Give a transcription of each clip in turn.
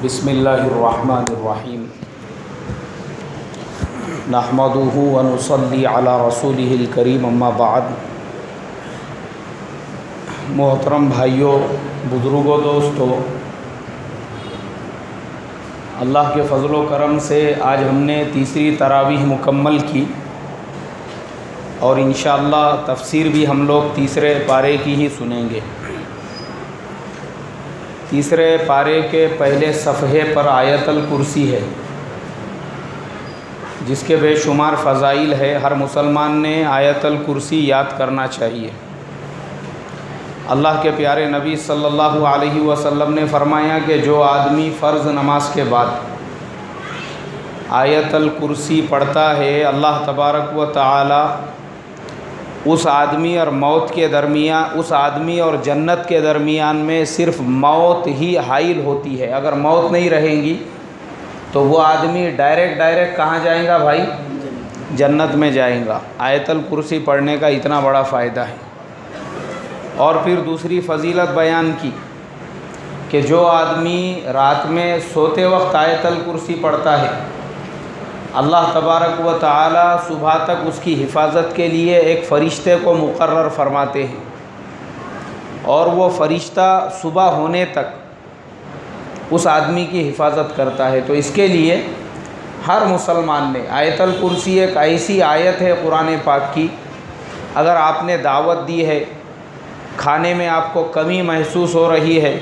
بسم اللہ الرحمن الرحیم نحمدہ ونصلی علی رسولہ الکریم اما بعد۔ محترم بھائیوں، بزرگوں، دوستوں، اللہ کے فضل و کرم سے آج ہم نے تیسری تراویح مکمل کی اور انشاءاللہ تفسیر بھی ہم لوگ تیسرے پارے کی ہی سنیں گے۔ تیسرے پارے کے پہلے صفحے پر آیت الکرسی ہے، جس کے بے شمار فضائل ہے۔ ہر مسلمان نے آیت الکرسی یاد کرنا چاہیے۔ اللہ کے پیارے نبی صلی اللہ علیہ وسلم نے فرمایا کہ جو آدمی فرض نماز کے بعد آیت الکرسی پڑھتا ہے، اللہ تبارک و تعالی اس آدمی اور موت کے درمیان، اس آدمی اور جنت کے درمیان میں صرف موت ہی حائل ہوتی ہے۔ اگر موت نہیں رہیں گی تو وہ آدمی ڈائریکٹ کہاں جائیں گا بھائی؟ جنت میں جائیں گا۔ آیت الکرسی پڑھنے کا اتنا بڑا فائدہ ہے۔ اور پھر دوسری فضیلت بیان کی کہ جو آدمی رات میں سوتے وقت آیت الکرسی پڑھتا ہے، اللہ تبارک و تعالی صبح تک اس کی حفاظت کے لیے ایک فرشتے کو مقرر فرماتے ہیں، اور وہ فرشتہ صبح ہونے تک اس آدمی کی حفاظت کرتا ہے۔ تو اس کے لیے ہر مسلمان نے آیت الکرسی، ایک ایسی آیت ہے قرآن پاک کی، اگر آپ نے دعوت دی ہے، کھانے میں آپ کو کمی محسوس ہو رہی ہے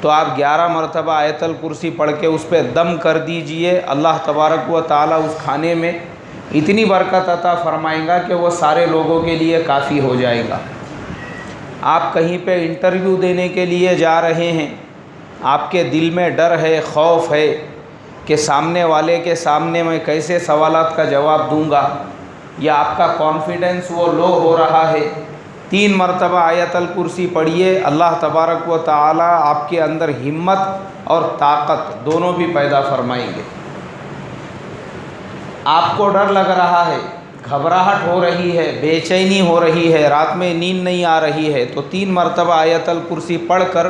تو آپ 11 مرتبہ آیت الکرسی پڑھ کے اس پہ دم کر دیجئے۔ اللہ تبارک و تعالی اس کھانے میں اتنی برکت عطا فرمائیں گا کہ وہ سارے لوگوں کے لیے کافی ہو جائے گا۔ آپ کہیں پہ انٹرویو دینے کے لیے جا رہے ہیں، آپ کے دل میں ڈر ہے، خوف ہے کہ سامنے والے کے سامنے میں کیسے سوالات کا جواب دوں گا، یا آپ کا کانفیڈنس وہ لو ہو رہا ہے، 3 مرتبہ آیت الکرسی پڑھیے۔ اللہ تبارک و تعالی آپ کے اندر ہمت اور طاقت دونوں بھی پیدا فرمائیں گے۔ آپ کو ڈر لگ رہا ہے، گھبراہٹ ہو رہی ہے، بے چینی ہو رہی ہے، رات میں نیند نہیں آ رہی ہے، تو 3 مرتبہ آیت الکرسی پڑھ کر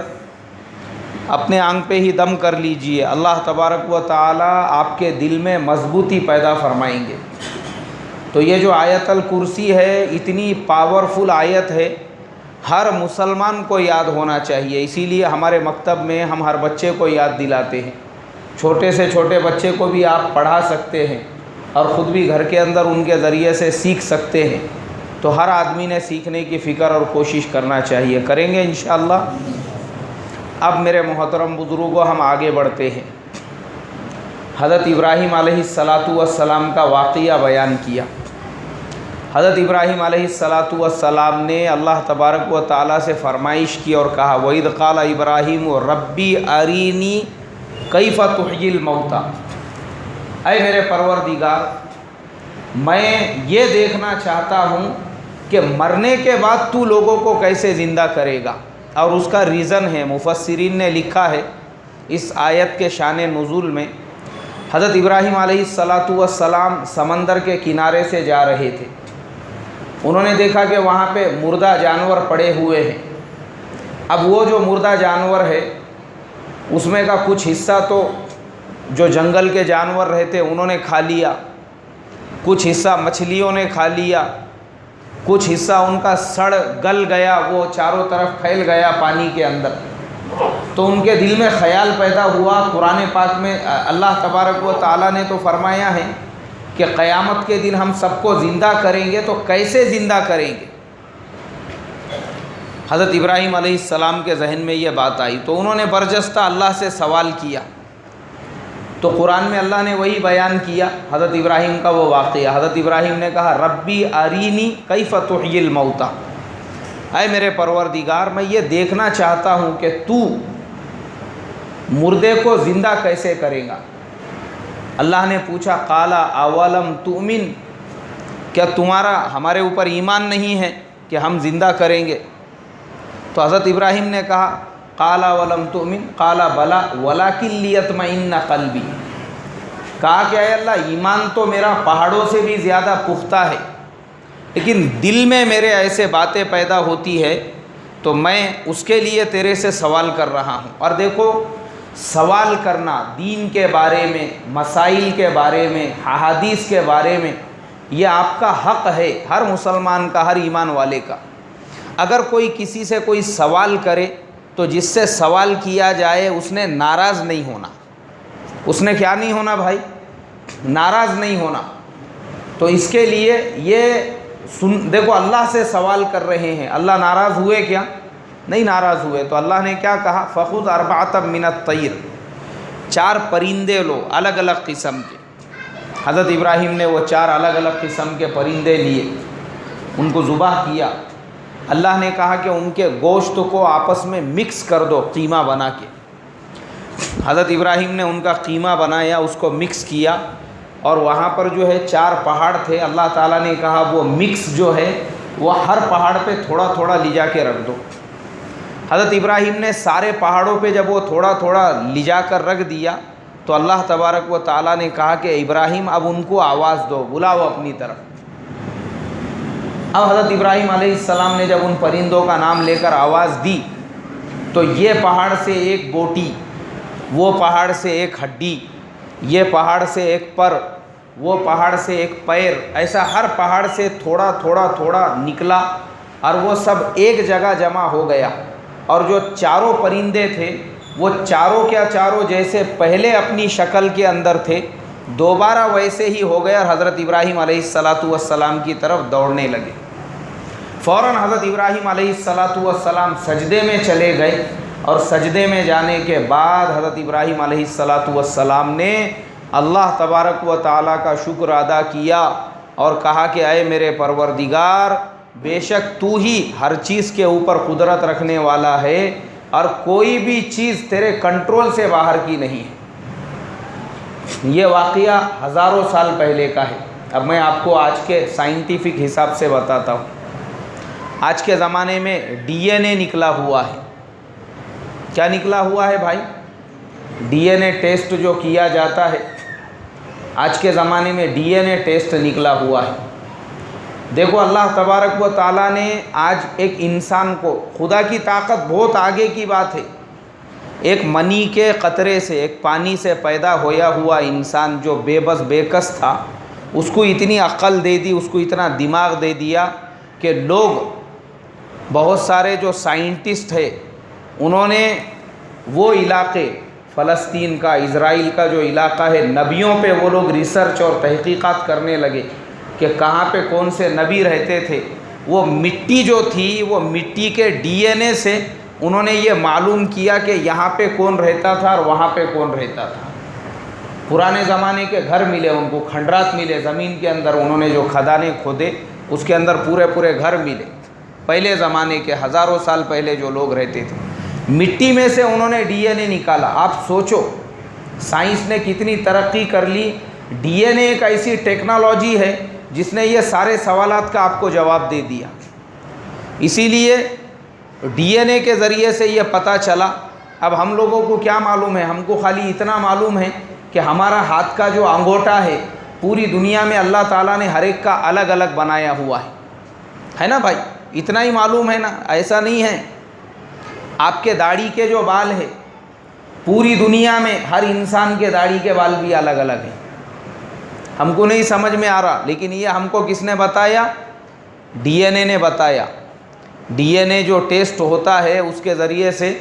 اپنے آنکھ پہ ہی دم کر لیجئے۔ اللہ تبارک و تعالی آپ کے دل میں مضبوطی پیدا فرمائیں گے۔ تو یہ جو آیت الکرسی ہے، اتنی پاورفل آیت ہے، ہر مسلمان کو یاد ہونا چاہیے۔ اسی لیے ہمارے مکتب میں ہم ہر بچے کو یاد دلاتے ہیں، چھوٹے سے چھوٹے بچے کو بھی آپ پڑھا سکتے ہیں اور خود بھی گھر کے اندر ان کے ذریعے سے سیکھ سکتے ہیں۔ تو ہر آدمی نے سیکھنے کی فکر اور کوشش کرنا چاہیے، کریں گے انشاءاللہ۔ اب میرے محترم بزرگوں، ہم آگے بڑھتے ہیں۔ حضرت ابراہیم علیہ السلام کا واقعہ بیان کیا۔ حضرت ابراہیم علیہ السلام نے اللہ تبارک و تعالیٰ سے فرمائش کی اور کہا، وَإِذْ قَالَ إِبْرَاهِيمُ رَبِّ أَرِينِي كَيْفَ تُحْيِي الْمَوْتَى، اے میرے پروردگار، میں یہ دیکھنا چاہتا ہوں کہ مرنے کے بعد تو لوگوں کو کیسے زندہ کرے گا۔ اور اس کا ریزن ہے، مفسرین نے لکھا ہے اس آیت کے شان نزول میں، حضرت ابراہیم علیہ السلام سمندر کے کنارے سے جا رہے تھے۔ انہوں نے دیکھا کہ وہاں پہ مردہ جانور پڑے ہوئے ہیں۔ اب وہ جو مردہ جانور ہے، اس میں کا کچھ حصہ تو جو جنگل کے جانور رہتے انہوں نے کھا لیا، کچھ حصہ مچھلیوں نے کھا لیا، کچھ حصہ ان کا سڑ گل گیا، وہ چاروں طرف پھیل گیا پانی کے اندر۔ تو ان کے دل میں خیال پیدا ہوا، قرآن پاک میں اللہ تبارک و تعالیٰ نے تو فرمایا ہے کہ قیامت کے دن ہم سب کو زندہ کریں گے، تو کیسے زندہ کریں گے؟ حضرت ابراہیم علیہ السلام کے ذہن میں یہ بات آئی، تو انہوں نے برجستہ اللہ سے سوال کیا۔ تو قرآن میں اللہ نے وہی بیان کیا حضرت ابراہیم کا وہ واقعہ۔ حضرت ابراہیم نے کہا، ربی ارینی کیف تحیی الموتیٰ، اے میرے پروردگار، میں یہ دیکھنا چاہتا ہوں کہ تو مردے کو زندہ کیسے کرے گا۔ اللہ نے پوچھا، قال اولم تؤمن، کیا تمہارا ہمارے اوپر ایمان نہیں ہے کہ ہم زندہ کریں گے؟ تو حضرت ابراہیم نے کہا، قال اولم تؤمن قال بلی ولکن لیطمئن قلبی، کہا کہ اے اللہ، ایمان تو میرا پہاڑوں سے بھی زیادہ پختہ ہے، لیکن دل میں میرے ایسے باتیں پیدا ہوتی ہے، تو میں اس کے لیے تیرے سے سوال کر رہا ہوں۔ اور دیکھو، سوال کرنا دین کے بارے میں، مسائل کے بارے میں، احادیث کے بارے میں، یہ آپ کا حق ہے، ہر مسلمان کا، ہر ایمان والے کا۔ اگر کوئی کسی سے کوئی سوال کرے تو جس سے سوال کیا جائے اس نے ناراض نہیں ہونا، اس نے کیا نہیں ہونا بھائی؟ ناراض نہیں ہونا۔ تو اس کے لیے یہ دیکھو اللہ سے سوال کر رہے ہیں، اللہ ناراض ہوئے کیا؟ نہیں ناراض ہوئے۔ تو اللہ نے کیا کہا؟ فَخُذْ أَرْبَعَةً مِّنَ الطَّيْرِ، 4 پرندے لو الگ الگ قسم کے۔ حضرت ابراہیم نے وہ 4 الگ الگ قسم کے پرندے لیے، ان کو ذبح کیا۔ اللہ نے کہا کہ ان کے گوشت کو آپس میں مکس کر دو قیمہ بنا کے۔ حضرت ابراہیم نے ان کا قیمہ بنایا، اس کو مکس کیا، اور وہاں پر جو ہے 4 پہاڑ تھے۔ اللہ تعالیٰ نے کہا وہ مکس جو ہے وہ ہر پہاڑ پہ تھوڑا تھوڑا لے جا کے رکھ دو۔ حضرت ابراہیم نے سارے پہاڑوں پہ جب وہ تھوڑا تھوڑا لے جا کر رکھ دیا تو اللہ تبارک و تعالیٰ نے کہا کہ ابراہیم اب ان کو آواز دو، بلاؤ اپنی طرف۔ اب حضرت ابراہیم علیہ السلام نے جب ان پرندوں کا نام لے کر آواز دی تو یہ پہاڑ سے ایک بوٹی، وہ پہاڑ سے ایک ہڈی، یہ پہاڑ سے ایک پر، وہ پہاڑ سے ایک پیر، ایسا ہر پہاڑ سے تھوڑا تھوڑا تھوڑا نکلا، اور وہ سب ایک جگہ جمع ہو گیا۔ اور جو 4 پرندے تھے وہ چاروں کیا چاروں جیسے پہلے اپنی شکل کے اندر تھے، دوبارہ ویسے ہی ہو گئے، اور حضرت ابراہیم علیہ السلام کی طرف دوڑنے لگے۔ فوراً حضرت ابراہیم علیہ السلام سجدے میں چلے گئے، اور سجدے میں جانے کے بعد حضرت ابراہیم علیہ السلام نے اللہ تبارک و تعالیٰ کا شکر ادا کیا اور کہا کہ اے میرے پروردگار، بے شک تو ہی ہر چیز کے اوپر قدرت رکھنے والا ہے، اور کوئی بھی چیز تیرے کنٹرول سے باہر کی نہیں ہے۔ یہ واقعہ ہزاروں سال پہلے کا ہے۔ اب میں آپ کو آج کے سائنٹیفک حساب سے بتاتا ہوں۔ آج کے زمانے میں ڈی این اے نکلا ہوا ہے۔ کیا نکلا ہوا ہے بھائی؟ ڈی این اے ٹیسٹ جو کیا جاتا ہے، آج کے زمانے میں ڈی این اے ٹیسٹ نکلا ہوا ہے۔ دیکھو اللہ تبارک و تعالیٰ نے آج ایک انسان کو، خدا کی طاقت بہت آگے کی بات ہے، ایک منی کے قطرے سے، ایک پانی سے پیدا ہویا ہوا انسان جو بے بس بے کس تھا، اس کو اتنی عقل دے دی، اس کو اتنا دماغ دے دیا کہ لوگ، بہت سارے جو سائنٹسٹ ہیں، انہوں نے وہ علاقے، فلسطین کا، اسرائیل کا جو علاقہ ہے، نبیوں پہ وہ لوگ ریسرچ اور تحقیقات کرنے لگے کہ کہاں پہ کون سے نبی رہتے تھے۔ وہ مٹی جو تھی، وہ مٹی کے ڈی این اے سے انہوں نے یہ معلوم کیا کہ یہاں پہ کون رہتا تھا اور وہاں پہ کون رہتا تھا۔ پرانے زمانے کے گھر ملے ان کو، کھنڈرات ملے زمین کے اندر، انہوں نے جو کھدانے کھودے اس کے اندر پورے گھر ملے، پہلے زمانے کے ہزاروں سال پہلے جو لوگ رہتے تھے، مٹی میں سے انہوں نے ڈی این اے نکالا۔ آپ سوچو سائنس نے کتنی ترقی کر لی۔ ڈی این اے ایک ایسی ٹیکنالوجی ہے جس نے یہ سارے سوالات کا آپ کو جواب دے دیا۔ اسی لیے ڈی این اے کے ذریعے سے یہ پتہ چلا۔ اب ہم لوگوں کو کیا معلوم ہے؟ ہم کو خالی اتنا معلوم ہے کہ ہمارا ہاتھ کا جو انگوٹھا ہے، پوری دنیا میں اللہ تعالیٰ نے ہر ایک کا الگ الگ بنایا ہوا ہے نا بھائی؟ اتنا ہی معلوم ہے نا؟ ایسا نہیں ہے۔ آپ کے داڑھی کے جو بال ہیں، پوری دنیا میں ہر انسان کے داڑھی کے بال بھی الگ الگ ہیں۔ ہم کو نہیں سمجھ میں آ رہا، لیکن یہ ہم کو کس نے بتایا؟ ڈی این اے نے بتایا۔ ڈی این اے جو ٹیسٹ ہوتا ہے اس کے ذریعے سے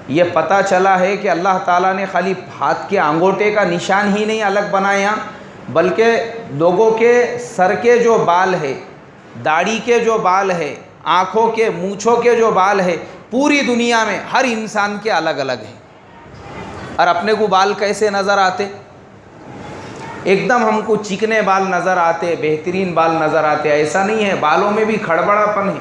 یہ پتہ چلا ہے کہ اللہ تعالیٰ نے خالی ہاتھ کے انگوٹھے کا نشان ہی نہیں الگ بنایا، بلکہ لوگوں کے سر کے جو بال ہے، داڑھی کے جو بال ہے، آنکھوں کے، مونچھوں کے جو بال ہے، پوری دنیا میں ہر انسان کے الگ الگ ہیں۔ اور اپنے کو بال کیسے نظر آتے؟ ایک دم ہم کو چکنے بال نظر آتے، بہترین بال نظر آتے، ایسا نہیں ہے۔ بالوں میں بھی کھڑبڑا پن ہے،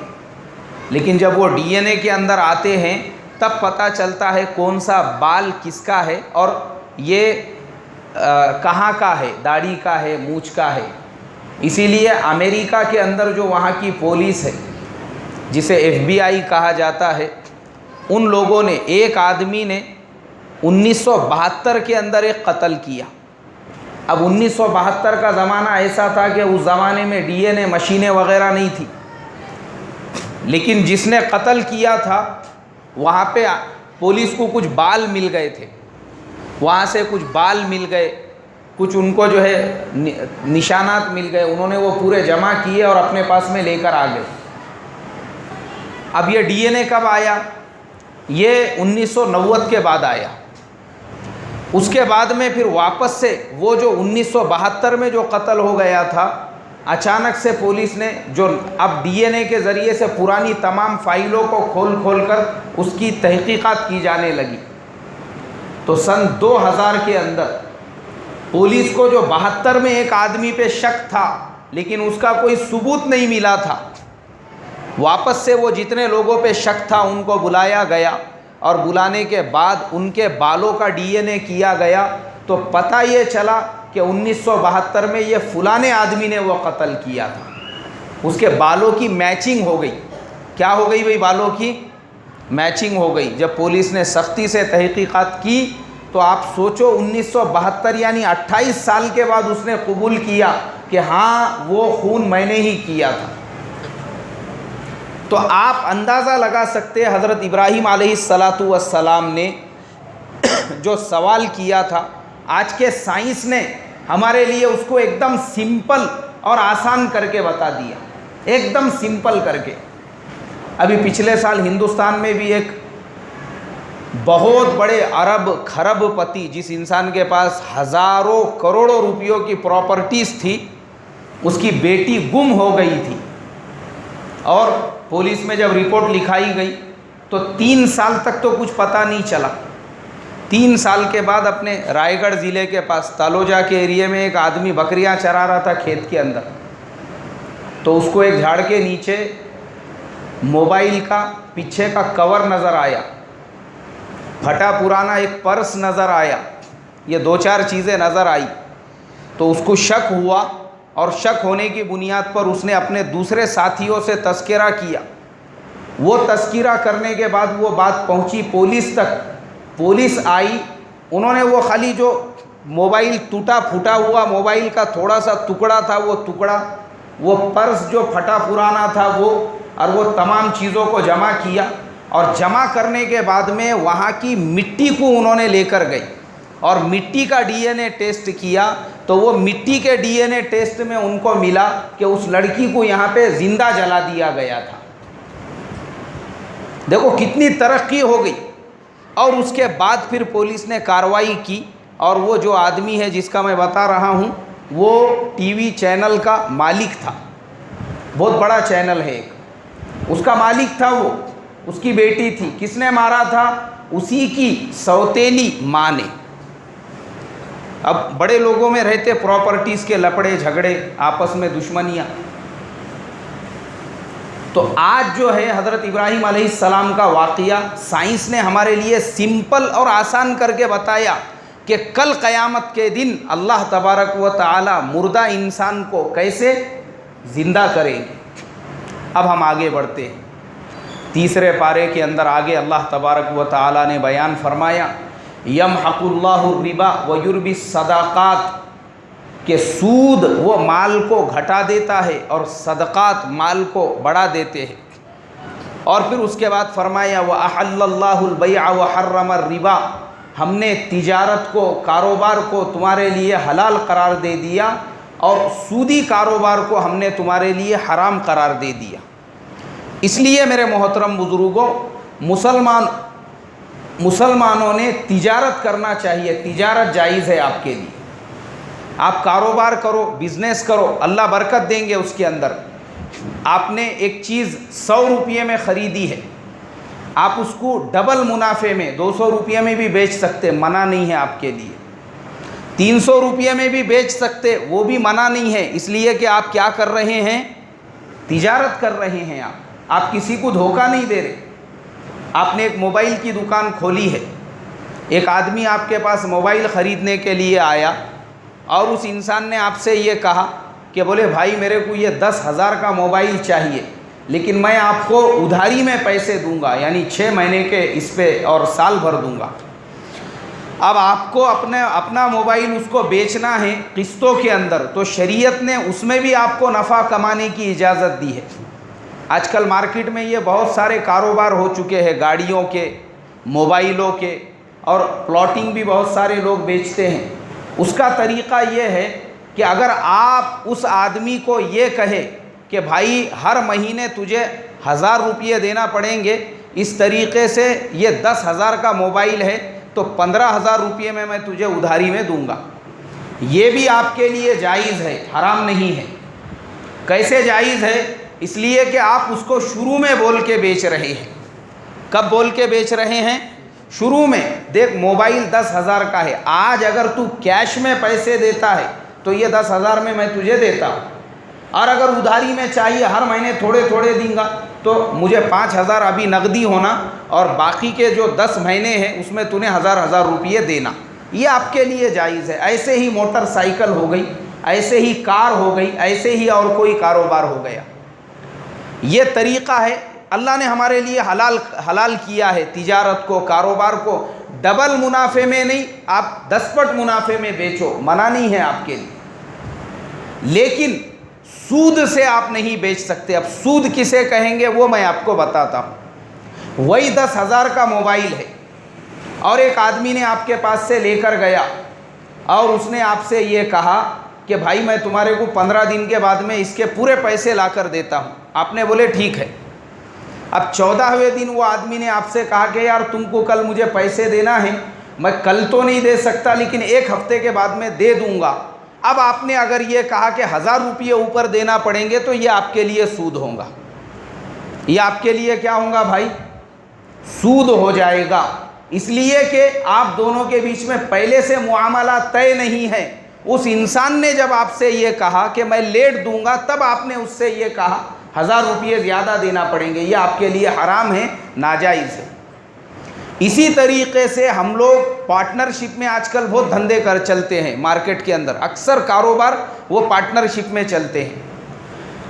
لیکن جب وہ ڈی این اے کے اندر آتے ہیں تب پتہ چلتا ہے کون سا بال کس کا ہے اور یہ کہاں کا ہے، داڑھی کا ہے، مونچھ کا ہے۔ اسی لیے امریکہ کے اندر جو وہاں کی پولیس ہے، جسے FBI کہا جاتا ہے، ان لوگوں نے، ایک آدمی نے 1972 کے اندر ایک قتل کیا۔ اب 1972 کا زمانہ ایسا تھا کہ اس زمانے میں ڈی این اے مشینیں وغیرہ نہیں تھی، لیکن جس نے قتل کیا تھا وہاں پہ پولیس کو کچھ بال مل گئے تھے، وہاں سے کچھ بال مل گئے، کچھ ان کو جو ہے نشانات مل گئے، انہوں نے وہ پورے جمع کیے اور اپنے پاس میں لے کر آ گئے۔ اب یہ ڈی این اے کب آیا؟ یہ 1990 کے بعد آیا۔ اس کے بعد میں پھر واپس سے وہ جو 1972 میں جو قتل ہو گیا تھا، اچانک سے پولیس نے جو اب ڈی این اے کے ذریعے سے پرانی تمام فائلوں کو کھول کھول کر اس کی تحقیقات کی جانے لگی، تو سن 2000 کے اندر پولیس کو جو 72 میں ایک آدمی پہ شک تھا لیکن اس کا کوئی ثبوت نہیں ملا تھا، واپس سے وہ جتنے لوگوں پہ شک تھا ان کو بلایا گیا، اور بلانے کے بعد ان کے بالوں کا ڈی این اے کیا گیا، تو پتہ یہ چلا کہ 1972 میں یہ فلانے آدمی نے وہ قتل کیا تھا۔ اس کے بالوں کی میچنگ ہو گئی۔ کیا ہو گئی بھئی؟ بالوں کی میچنگ ہو گئی۔ جب پولیس نے سختی سے تحقیقات کی تو آپ سوچو 1972 یعنی 28 سال کے بعد اس نے قبول کیا کہ ہاں وہ خون میں نے ہی کیا تھا۔ تو آپ اندازہ لگا سکتے ہیں حضرت ابراہیم علیہ السلام نے جو سوال کیا تھا، آج کے سائنس نے ہمارے لیے اس کو ایک دم سمپل اور آسان کر کے بتا دیا، ایک دم سمپل کر کے۔ ابھی پچھلے سال ہندوستان میں بھی ایک بہت بڑے ارب کھرب پتی، جس انسان کے پاس ہزاروں کروڑوں روپیوں کی پراپرٹیز تھی، اس کی بیٹی گم ہو گئی تھی، اور پولیس میں جب رپورٹ لکھائی گئی تو 3 سال تک تو کچھ پتہ نہیں چلا۔ 3 سال کے بعد اپنے رائے گڑھ ضلع کے پاس تالوجا کے ایریے میں ایک آدمی بکریاں چرا رہا تھا کھیت کے اندر، تو اس کو ایک جھاڑ کے نیچے موبائل کا پیچھے کا کور نظر آیا، پھٹا پرانا ایک پرس نظر آیا، یہ 2-4 چیزیں نظر آئی، تو اس کو شک ہوا، اور شک ہونے کی بنیاد پر اس نے اپنے دوسرے ساتھیوں سے تذکرہ کیا۔ وہ تذکرہ کرنے کے بعد وہ بات پہنچی پولیس تک، پولیس آئی، انہوں نے وہ خالی جو موبائل ٹوٹا پھوٹا ہوا موبائل کا تھوڑا سا ٹکڑا تھا، وہ ٹکڑا، وہ پرس جو پھٹا پرانا تھا وہ، اور وہ تمام چیزوں کو جمع کیا، اور جمع کرنے کے بعد میں وہاں کی مٹی کو انہوں نے لے کر گئی اور مٹی کا ڈی این اے ٹیسٹ کیا، تو وہ مٹی کے ڈی این اے ٹیسٹ میں ان کو ملا کہ اس لڑکی کو یہاں پہ زندہ جلا دیا گیا تھا۔ دیکھو کتنی ترقی ہو گئی۔ اور اس کے بعد پھر پولیس نے کارروائی کی، اور وہ جو آدمی ہے جس کا میں بتا رہا ہوں وہ ٹی وی چینل کا مالک تھا، بہت بڑا چینل ہے ایک، اس کا مالک تھا وہ، اس کی بیٹی تھی۔ کس نے مارا تھا؟ اسی کی سوتیلی ماں نے۔ اب بڑے لوگوں میں رہتے پراپرٹیز کے لپڑے جھگڑے، آپس میں دشمنیاں، تو آج جو ہے حضرت ابراہیم علیہ السلام کا واقعہ سائنس نے ہمارے لیے سمپل اور آسان کر کے بتایا کہ کل قیامت کے دن اللہ تبارک و تعالی مردہ انسان کو کیسے زندہ کریں گے۔ اب ہم آگے بڑھتے ہیں، 3 پارے کے اندر آگے اللہ تبارک و تعالی نے بیان فرمایا یمحق اللہ الربا ویربی الصدقات، کہ سود وہ مال کو گھٹا دیتا ہے اور صدقات مال کو بڑھا دیتے ہیں۔ اور پھر اس کے بعد فرمایا وَأَحَلَّ اللَّهُ الْبَيْعَ وَحَرَّمَ الرِّبَا، ہم نے تجارت کو، کاروبار کو تمہارے لیے حلال قرار دے دیا، اور سودی کاروبار کو ہم نے تمہارے لیے حرام قرار دے دیا۔ اس لیے میرے محترم بزرگوں، مسلمانوں نے تجارت کرنا چاہیے، تجارت جائز ہے آپ کے لیے، آپ کاروبار کرو، بزنس کرو، اللہ برکت دیں گے اس کے اندر۔ آپ نے ایک چیز 100 روپے میں خریدی ہے، آپ اس کو ڈبل منافع میں 200 روپے میں بھی بیچ سکتے، منع نہیں ہے آپ کے لیے، 300 روپے میں بھی بیچ سکتے، وہ بھی منع نہیں ہے، اس لیے کہ آپ کیا کر رہے ہیں؟ تجارت کر رہے ہیں، آپ کسی کو دھوکہ نہیں دے رہے۔ آپ نے ایک موبائل کی دکان کھولی ہے، ایک آدمی آپ کے پاس موبائل خریدنے کے لیے آیا، اور اس انسان نے آپ سے یہ کہا کہ بولے بھائی میرے کو یہ 10,000 کا موبائل چاہیے، لیکن میں آپ کو ادھاری میں پیسے دوں گا، یعنی 6 مہینے کے اس پہ اور سال بھر دوں گا۔ اب آپ کو اپنا موبائل اس کو بیچنا ہے قسطوں کے اندر، تو شریعت نے اس میں بھی آپ کو نفع کمانے کی اجازت دی ہے۔ آج کل مارکیٹ میں یہ بہت سارے کاروبار ہو چکے ہیں، گاڑیوں کے، موبائلوں کے، اور پلاٹنگ بھی بہت سارے لوگ بیچتے ہیں. اس کا طریقہ یہ ہے کہ اگر آپ اس آدمی کو یہ کہے کہ بھائی ہر مہینے تجھے 1000 روپیے دینا پڑیں گے، اس طریقے سے یہ 10,000 کا موبائل ہے تو 15,000 روپیے میں تجھے ادھاری میں دوں گا، یہ بھی آپ کے لیے جائز ہے، حرام نہیں ہے. کیسے جائز ہے؟ اس لیے کہ آپ اس کو شروع میں بول کے بیچ رہے ہیں. کب بول کے بیچ رہے ہیں؟ شروع میں. دیکھ موبائل 10,000 کا ہے، آج اگر تو کیش میں پیسے دیتا ہے تو یہ 10,000 میں تجھے دیتا ہوں، اور اگر ادھاری میں چاہیے ہر مہینے تھوڑے تھوڑے دیں گا تو مجھے 5,000 ابھی نقدی ہونا اور باقی کے جو 10 مہینے ہیں اس میں تو نے 1,000 روپیے دینا. یہ آپ کے لیے جائز ہے. ایسے ہی موٹر سائیکل ہو گئی، ایسے ہی کار ہو گئی، ایسے ہی اور کوئی کاروبار ہو گیا. یہ طریقہ ہے. اللہ نے ہمارے لیے حلال کیا ہے تجارت کو، کاروبار کو. ڈبل منافع میں نہیں، آپ 10 پٹ منافع میں بیچو، منع نہیں ہے آپ کے لیے. لیکن سود سے آپ نہیں بیچ سکتے. اب سود کسے کہیں گے وہ میں آپ کو بتاتا ہوں. وہی 10,000 کا موبائل ہے اور ایک آدمی نے آپ کے پاس سے لے کر گیا اور اس نے آپ سے یہ کہا کہ بھائی میں تمہارے کو 15 دن کے بعد میں اس کے پورے پیسے لا کر دیتا ہوں. آپ نے بولے ٹھیک ہے. اب 14ویں دن وہ آدمی نے آپ سے کہا کہ یار تم کو کل مجھے پیسے دینا ہے، میں کل تو نہیں دے سکتا لیکن 1 ہفتے کے بعد میں دے دوں گا. اب آپ نے اگر یہ کہا کہ 1,000 روپیے اوپر دینا پڑیں گے تو یہ آپ کے لیے سود ہوگا. یہ آپ کے لیے کیا ہوگا بھائی؟ سود ہو جائے گا. اس لیے کہ آپ دونوں کے بیچ میں پہلے سے معاملہ طے نہیں ہے. اس انسان نے جب آپ سے یہ کہا کہ میں لیٹ دوں گا تب آپ نے اس سے یہ کہا 1,000 روپیے زیادہ دینا پڑیں گے. یہ آپ کے لیے حرام ہے، ناجائز ہے. اسی طریقے سے ہم لوگ پارٹنرشپ میں آج کل بہت دھندے کر چلتے ہیں. مارکیٹ کے اندر اکثر کاروبار وہ پارٹنرشپ میں چلتے ہیں.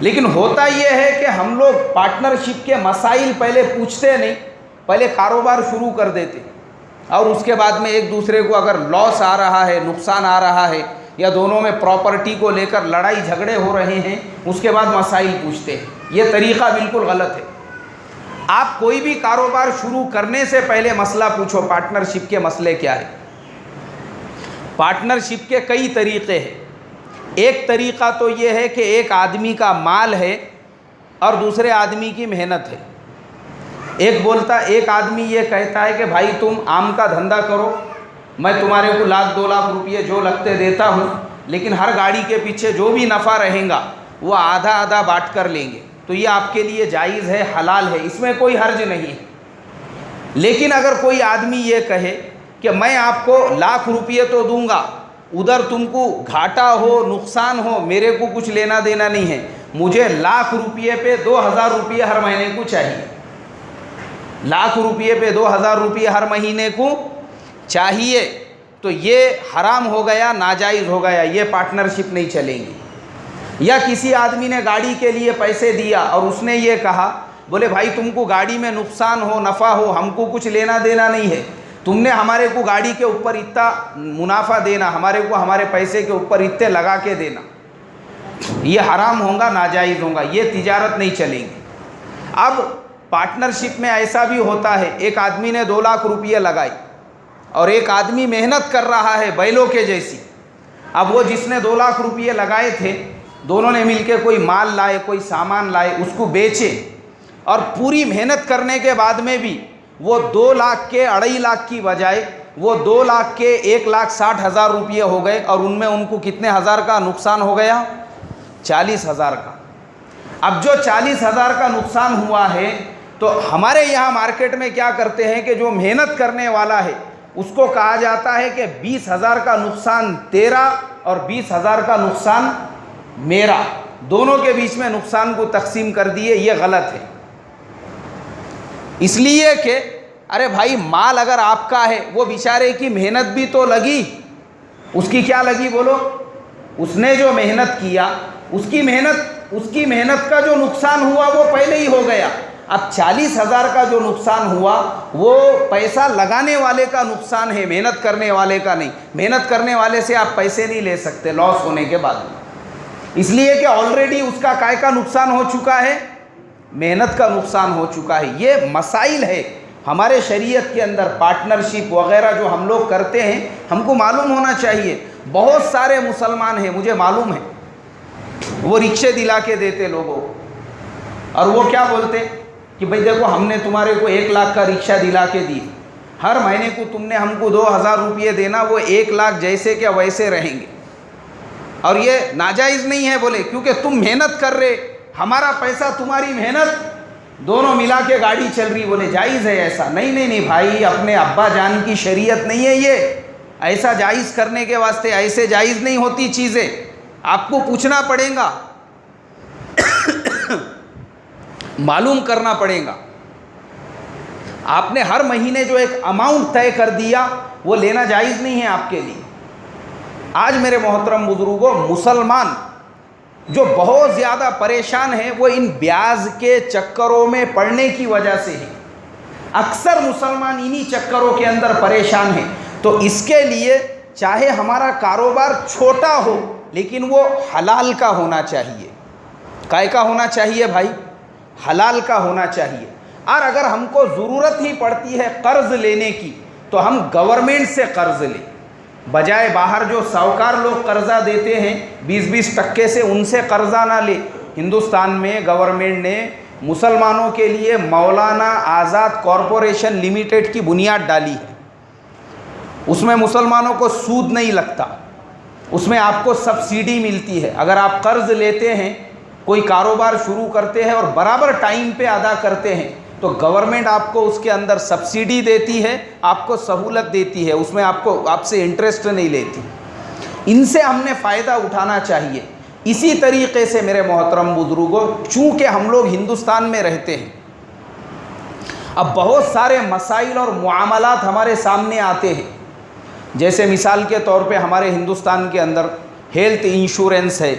لیکن ہوتا یہ ہے کہ ہم لوگ پارٹنرشپ کے مسائل پہلے پوچھتے نہیں، پہلے کاروبار شروع کر دیتے اور اس کے بعد میں ایک دوسرے کو اگر لاس آ رہا ہے، نقصان آ رہا ہے یا دونوں میں پراپرٹی کو لے کر لڑائی جھگڑے ہو رہے ہیں اس کے بعد مسائل پوچھتے ہیں. یہ طریقہ بالکل غلط ہے. آپ کوئی بھی کاروبار شروع کرنے سے پہلے مسئلہ پوچھو پارٹنرشپ کے مسئلے کیا ہے. پارٹنرشپ کے کئی طریقے ہیں. ایک طریقہ تو یہ ہے کہ ایک آدمی کا مال ہے اور دوسرے آدمی کی محنت ہے. ایک آدمی یہ کہتا ہے کہ بھائی تم آم کا دھندا کرو، میں تمہارے کو 1,00,000 2 لاکھ روپیے جو لگتے دیتا ہوں، لیکن ہر گاڑی کے پیچھے جو بھی نفع رہے گا وہ آدھا آدھا بانٹ کر لیں گے. تو یہ آپ کے لیے جائز ہے، حلال ہے، اس میں کوئی حرج نہیں ہے. لیکن اگر کوئی آدمی یہ کہے کہ میں آپ کو 1,00,000 روپیے تو دوں گا، ادھر تم کو گھاٹا ہو نقصان ہو میرے کو کچھ لینا دینا نہیں ہے، مجھے 1,00,000 روپیے پہ 2,000 روپیے ہر مہینے کو چاہیے. 1,00,000 روپیے پہ 2,000 روپیے ہر مہینے کو چاہیے، تو یہ حرام ہو گیا، ناجائز ہو گیا. یہ پارٹنرشپ نہیں چلیں گی. یا کسی آدمی نے گاڑی کے لیے پیسے دیا اور اس نے یہ کہا بولے بھائی تم کو گاڑی میں نقصان ہو نفع ہو ہم کو کچھ لینا دینا نہیں ہے، تم نے ہمارے کو گاڑی کے اوپر اتنا منافع دینا، ہمارے کو ہمارے پیسے کے اوپر اتنے لگا کے دینا. یہ حرام ہوگا، ناجائز ہوگا. یہ تجارت نہیں چلے گی. اب پارٹنرشپ میں ایسا بھی ہوتا ہے، ایک آدمی نے 2,00,000 روپیے لگائی اور ایک آدمی محنت کر رہا ہے بیلوں کے جیسی. اب وہ جس نے 2,00,000 روپیے لگائے تھے دونوں نے مل کے کوئی مال لائے، کوئی سامان لائے، اس کو بیچے اور پوری محنت کرنے کے بعد میں بھی وہ 2,00,000 کے 2.5 کی بجائے وہ 2,00,000 کے 1,60,000 روپیے ہو گئے اور ان میں ان کو کتنے ہزار کا نقصان ہو گیا؟ 40,000 کا. اب جو 40,000 کا نقصان ہوا ہے تو ہمارے یہاں مارکیٹ میں کیا کرتے ہیں کہ جو محنت کرنے والا ہے اس کو کہا جاتا ہے کہ 20,000 کا نقصان تیرا اور 20,000 کا نقصان میرا، دونوں کے بیچ میں نقصان کو تقسیم کر دیے. یہ غلط ہے. اس لیے کہ ارے بھائی مال اگر آپ کا ہے وہ بیچارے کی محنت بھی تو لگی، اس کی کیا لگی بولو؟ اس نے جو محنت کیا اس کی محنت کا جو نقصان ہوا وہ پہلے ہی ہو گیا. اب 40,000 کا جو نقصان ہوا وہ پیسہ لگانے والے کا نقصان ہے، محنت کرنے والے کا نہیں. محنت کرنے والے سے آپ پیسے نہیں لے سکتے لاس ہونے کے بعد، اس لیے کہ آلریڈی اس کا کائے کا نقصان ہو چکا ہے، محنت کا نقصان ہو چکا ہے. یہ مسائل ہے ہمارے شریعت کے اندر پارٹنرشپ وغیرہ جو ہم لوگ کرتے ہیں، ہم کو معلوم ہونا چاہیے. بہت سارے مسلمان ہیں، مجھے معلوم ہے، وہ رکشے دلا کے دیتے لوگوں کو، اور وہ کیا بولتے کہ بھئی دیکھو ہم نے تمہارے کو 1 لاکھ کا رکشہ دلا کے دی، ہر مہینے کو تم نے ہم کو 2000 روپئے دینا، وہ 1 لاکھ جیسے کہ ویسے رہیں گے. اور یہ ناجائز نہیں ہے بولے، کیونکہ تم محنت کر رہے، ہمارا پیسہ تمہاری محنت، دونوں ملا کے گاڑی چل رہی. بولے جائز ہے ایسا؟ نہیں بھائی، اپنے ابا جان کی شریعت نہیں ہے یہ، ایسا جائز کرنے کے واسطے ایسے جائز نہیں ہوتی چیزیں. آپ کو پوچھنا پڑے گا، معلوم کرنا پڑے گا. آپ نے ہر مہینے جو ایک اماؤنٹ طے کر دیا، وہ لینا جائز نہیں ہے آپ کے لیے. آج میرے محترم بزرگوں، مسلمان جو بہت زیادہ پریشان ہیں، وہ ان بیاج کے چکروں میں پڑنے کی وجہ سے ہے. اکثر مسلمان انہی چکروں کے اندر پریشان ہیں. تو اس کے لیے چاہے ہمارا کاروبار چھوٹا ہو، لیکن وہ حلال کا ہونا چاہیے. کائے کا ہونا چاہیے بھائی؟ حلال کا ہونا چاہیے. اور اگر ہم کو ضرورت ہی پڑتی ہے قرض لینے کی، تو ہم گورنمنٹ سے قرض لیں، بجائے باہر جو ساہوکار لوگ قرضہ دیتے ہیں 20% سے، ان سے قرضہ نہ لے. ہندوستان میں گورنمنٹ نے مسلمانوں کے لیے مولانا آزاد کارپوریشن لمیٹڈ کی بنیاد ڈالی ہے. اس میں مسلمانوں کو سود نہیں لگتا، اس میں آپ کو سبسڈی ملتی ہے. اگر آپ قرض لیتے ہیں، کوئی کاروبار شروع کرتے ہیں اور برابر ٹائم پہ ادا کرتے ہیں، تو گورنمنٹ آپ کو اس کے اندر سبسڈی دیتی ہے، آپ کو سہولت دیتی ہے، اس میں آپ سے انٹرسٹ نہیں لیتی. ان سے ہم نے فائدہ اٹھانا چاہیے. اسی طریقے سے میرے محترم بزرگوں، چونکہ ہم لوگ ہندوستان میں رہتے ہیں، اب بہت سارے مسائل اور معاملات ہمارے سامنے آتے ہیں. جیسے مثال کے طور پہ ہمارے ہندوستان کے اندر ہیلتھ انشورنس ہے،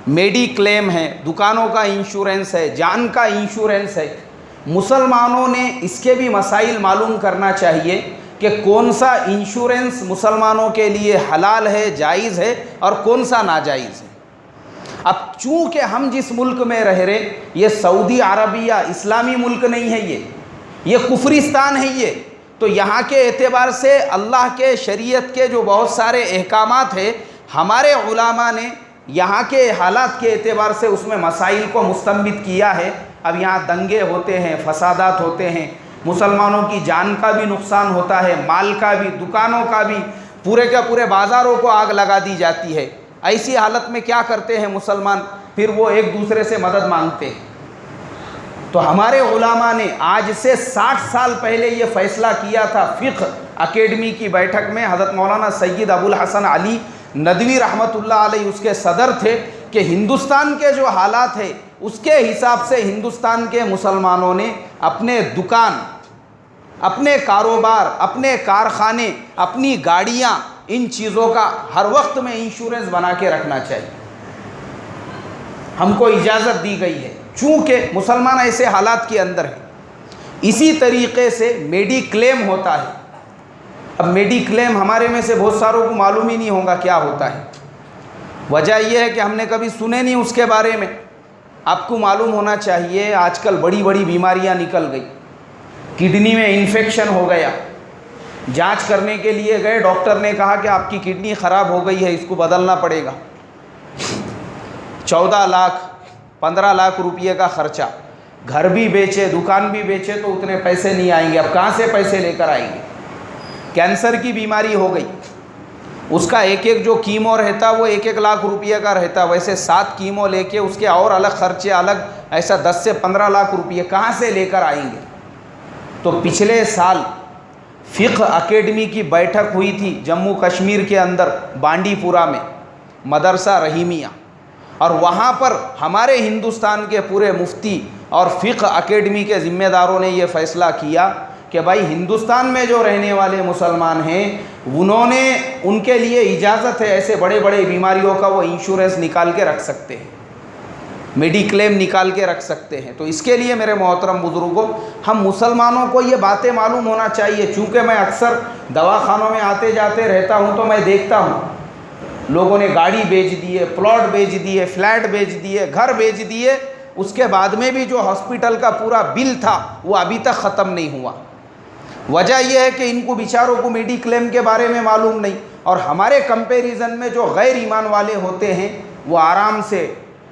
میڈی کلیم ہے، دکانوں کا انشورنس ہے، جان کا انشورنس ہے. مسلمانوں نے اس کے بھی مسائل معلوم کرنا چاہیے کہ کون سا انشورنس مسلمانوں کے لیے حلال ہے، جائز ہے، اور کون سا ناجائز ہے. اب چونکہ ہم جس ملک میں رہ رہے، یہ سعودی عربیہ اسلامی ملک نہیں ہے، یہ کفرستان ہے یہ. تو یہاں کے اعتبار سے اللہ کے شریعت کے جو بہت سارے احکامات ہیں، ہمارے علماء نے یہاں کے حالات کے اعتبار سے اس میں مسائل کو مستنبط کیا ہے. اب یہاں دنگے ہوتے ہیں، فسادات ہوتے ہیں، مسلمانوں کی جان کا بھی نقصان ہوتا ہے، مال کا بھی، دکانوں کا بھی، پورے کے پورے بازاروں کو آگ لگا دی جاتی ہے. ایسی حالت میں کیا کرتے ہیں مسلمان؟ پھر وہ ایک دوسرے سے مدد مانگتے ہیں. تو ہمارے علماء نے آج سے 60 سال پہلے یہ فیصلہ کیا تھا. فقہ اکیڈمی کی بیٹھک میں حضرت مولانا سید ابو الحسن علی ندوی رحمۃ اللہ علیہ اس کے صدر تھے، کہ ہندوستان کے جو حالات ہیں اس کے حساب سے ہندوستان کے مسلمانوں نے اپنے دکان، اپنے کاروبار، اپنے کارخانے، اپنی گاڑیاں، ان چیزوں کا ہر وقت میں انشورنس بنا کے رکھنا چاہیے. ہم کو اجازت دی گئی ہے، چونکہ مسلمان ایسے حالات کے اندر ہیں. اسی طریقے سے میڈی کلیم ہوتا ہے. اب میڈی کلیم ہمارے میں سے بہت ساروں کو معلوم ہی نہیں ہوگا کیا ہوتا ہے. وجہ یہ ہے کہ ہم نے کبھی سنے نہیں اس کے بارے میں. آپ کو معلوم ہونا چاہیے، آج کل بڑی بڑی بیماریاں نکل گئی. کڈنی میں انفیکشن ہو گیا، جانچ کرنے کے لیے گئے، ڈاکٹر نے کہا کہ آپ کی کڈنی خراب ہو گئی ہے، اس کو بدلنا پڑے گا. 14 لاکھ 15 لاکھ روپئے کا خرچہ. گھر بھی بیچے، دکان بھی بیچے تو اتنے پیسے نہیں آئیں گے. اب کہاں سے پیسے لے کر آئیں گے؟ کینسر کی بیماری ہو گئی، اس کا ایک جو کیمو رہتا وہ 1 لاکھ روپئے کا رہتا. ویسے 7 کیمو لے کے اس کے اور الگ خرچے الگ، ایسا 10 سے 15 لاکھ روپئے کہاں سے لے کر آئیں گے؟ تو پچھلے سال فقہ اکیڈمی کی بیٹھک ہوئی تھی جموں کشمیر کے اندر بانڈی پورہ میں، مدرسہ رحیمیہ، اور وہاں پر ہمارے ہندوستان کے پورے مفتی اور فقہ اکیڈمی کے ذمہ داروں نے یہ فیصلہ کیا کہ بھائی ہندوستان میں جو رہنے والے مسلمان ہیں، انہوں نے، ان کے لیے اجازت ہے ایسے بڑے بڑے بیماریوں کا وہ انشورنس نکال کے رکھ سکتے ہیں، میڈی کلیم نکال کے رکھ سکتے ہیں. تو اس کے لیے میرے محترم بزرگوں، ہم مسلمانوں کو یہ باتیں معلوم ہونا چاہیے. چونکہ میں اکثر دواخانوں میں آتے جاتے رہتا ہوں تو میں دیکھتا ہوں لوگوں نے گاڑی بیچ دیے، پلاٹ بیچ دیے، فلیٹ بیچ دیے، گھر بیچ دیے. اس کے بعد میں بھی جو ہاسپٹل کا پورا بل تھا وہ ابھی تک ختم نہیں ہوا. وجہ یہ ہے کہ ان کو بیچاروں کو میڈیکلیم کے بارے میں معلوم نہیں، اور ہمارے کمپیریزن میں جو غیر ایمان والے ہوتے ہیں وہ آرام سے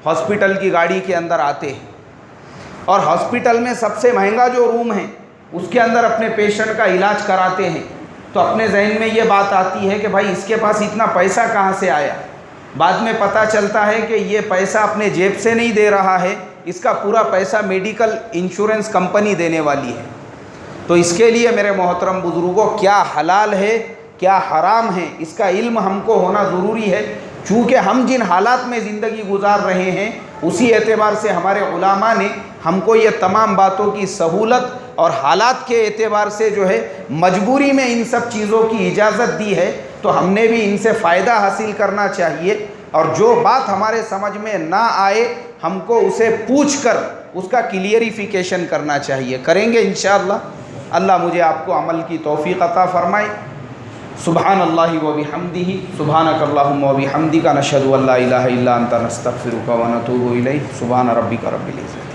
ہاسپٹل کی گاڑی کے اندر آتے ہیں، اور ہاسپٹل میں سب سے مہنگا جو روم ہے اس کے اندر اپنے پیشنٹ کا علاج کراتے ہیں، تو اپنے ذہن میں یہ بات آتی ہے کہ بھائی اس کے پاس اتنا پیسہ کہاں سے آیا؟ بعد میں پتہ چلتا ہے کہ یہ پیسہ اپنے جیب سے نہیں دے رہا ہے، اس کا پورا پیسہ میڈیکل انشورنس کمپنی دینے والی ہے۔ تو اس کے لیے میرے محترم بزرگوں، کیا حلال ہے کیا حرام ہے، اس کا علم ہم کو ہونا ضروری ہے، چونکہ ہم جن حالات میں زندگی گزار رہے ہیں اسی اعتبار سے ہمارے علماء نے ہم کو یہ تمام باتوں کی سہولت اور حالات کے اعتبار سے جو ہے مجبوری میں ان سب چیزوں کی اجازت دی ہے، تو ہم نے بھی ان سے فائدہ حاصل کرنا چاہیے، اور جو بات ہمارے سمجھ میں نہ آئے ہم کو اسے پوچھ کر اس کا کلیئریفیکیشن کرنا چاہیے، کریں گے انشاءاللہ۔ اللہ مجھے آپ کو عمل کی توفیق عطا فرمائے۔ سبحان اللہ و بحمدہ، سبحانک اللہم و بحمدک، نشہد ان لا الہ الا انت، نستغفرک و نتوب الیک۔ سبحان ربک رب العزت۔